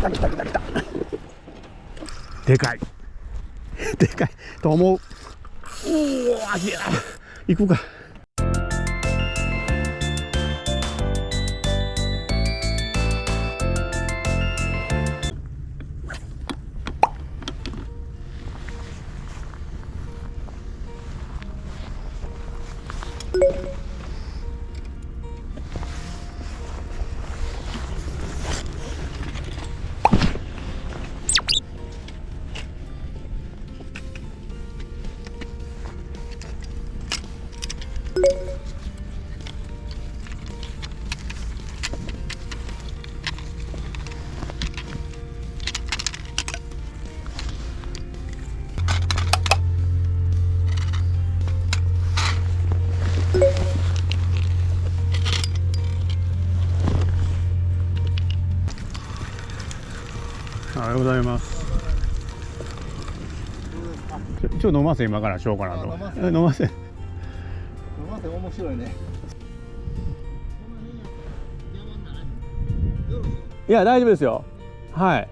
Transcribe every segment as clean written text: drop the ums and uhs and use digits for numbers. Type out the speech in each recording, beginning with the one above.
来た来た来た。でかいでかいと思う。おお、あきや行くか。おはようございます。ちょっと飲ませ今からしようかなと。飲ませ面白いね。いや大丈夫ですよ。はい。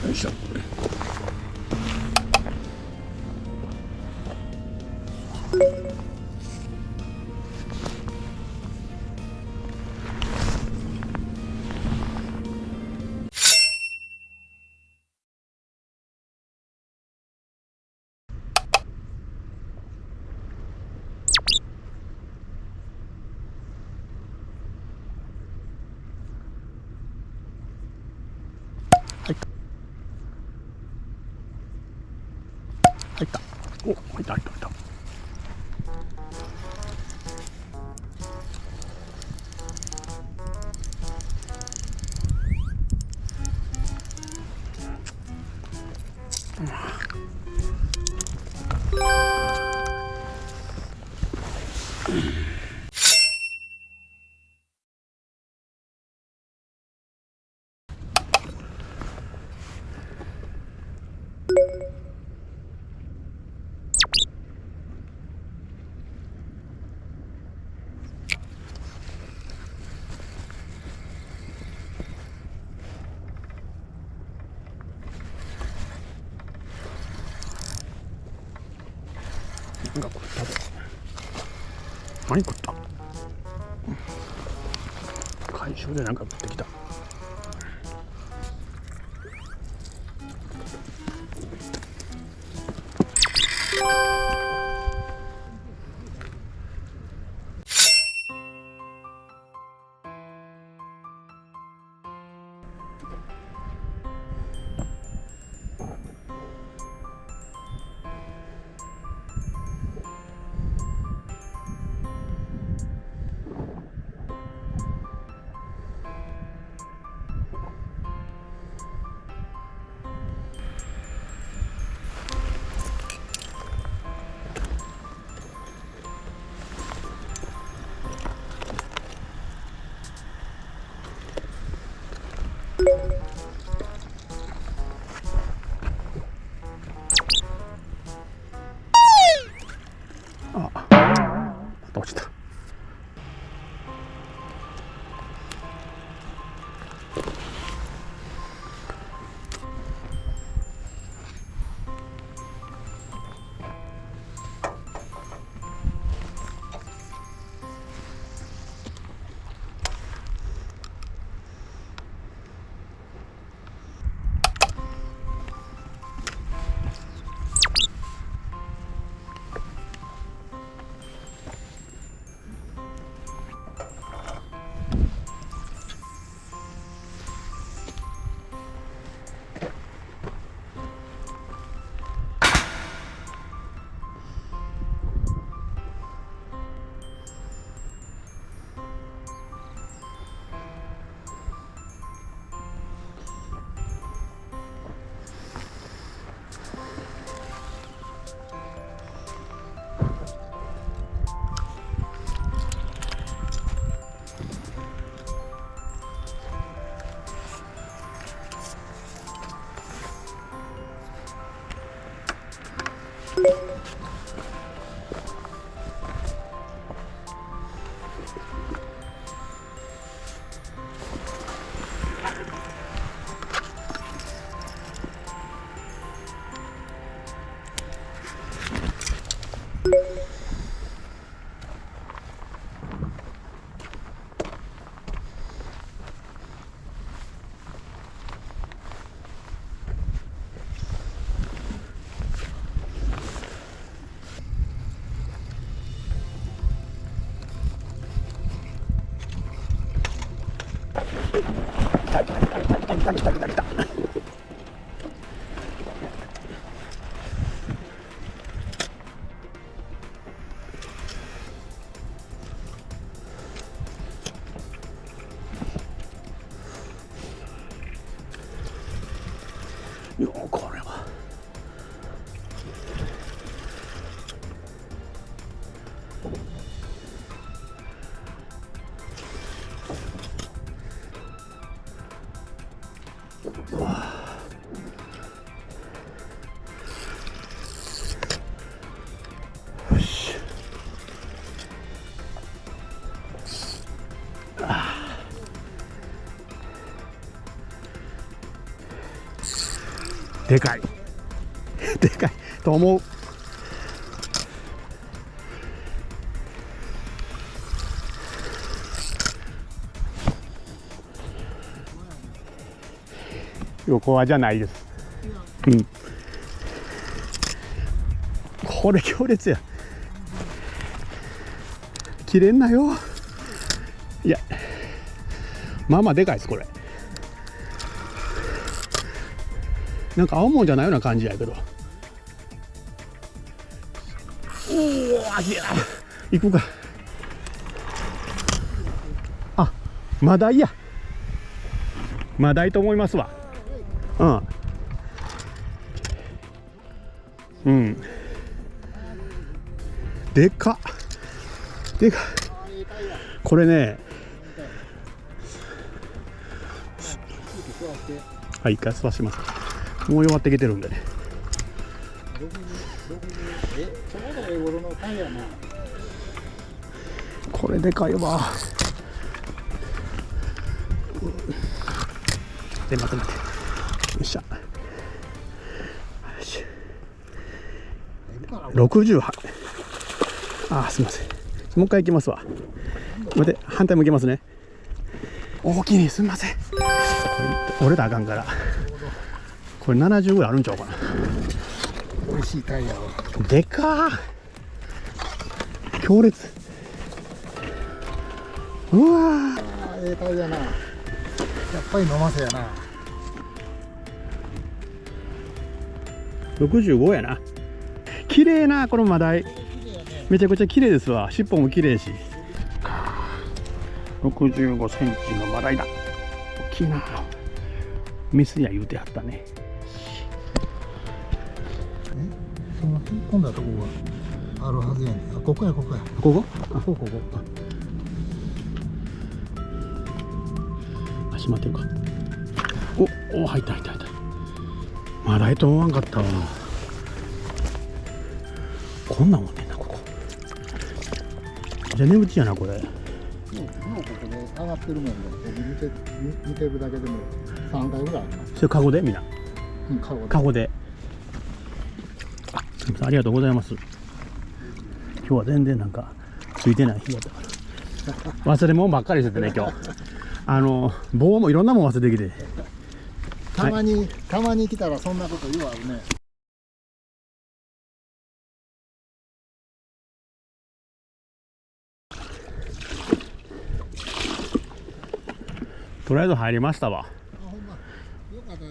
よいしょ。入った。お、入った入った入った。なんか食ったぞ。何食った？回収でなんか食ってきた。来た。よー、これはよし。でかいでかいと思う。横輪じゃないです。うん。これ強烈や。切れんなよ。いや、まあまあでかいです、これ。なんか青もんじゃないような感じやけど。おお、いや、行くか。あ、マダイや。マダイと思いますわ。うん。うん。でかっ。でかっ。これね。はい、一回吸わします。もう弱ってきてるんでね。これでかいわ。で、待って待って。よっしゃ。68。あ、すみません。もう一回行きますわ。待って、反対向けますね。大きいね、すみません。折れたらあかんから。これ70ぐらいあるんちゃうかな。美味しいタイヤを。でかー。強烈。うわー。ええタイヤな。やっぱり飲ませやな。65やな。綺麗な、このマダイ。めちゃくちゃ綺麗ですわ。尻尾も綺麗し。65センチのマダイだ。大きいな。メスや言うてはったね。その引っ込んだとこがあるはずやねん。あ、ここやここや。ここ？あ、ここ。あ、閉まってるか。お、入った。マダイと思わんかったわ。こんなんもんねんな、ここ。じゃあ、寝打ちやな、これ。もうここで上がってるもんで、見てるだけでも3回ぐらいあります。それカゴでみんな。うん、カゴで。ありがとうございます。今日は全然なんかついてない日だったから。忘れ物ばっかりしててね、今日。棒もいろんなもん忘れてきて。たまに来たらそんなこと言うわね。とりあえず入りましたわ。あ、ほんま。よかったね。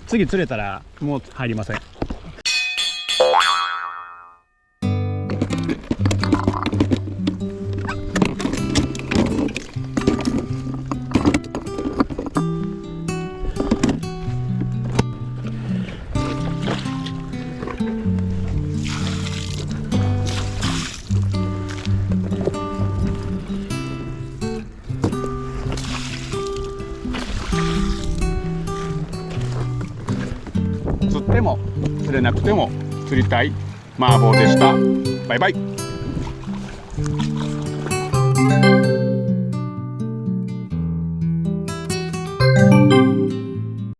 次釣れたらもう入りません。釣っても釣れなくても釣りたい麻婆でした。バイバイ。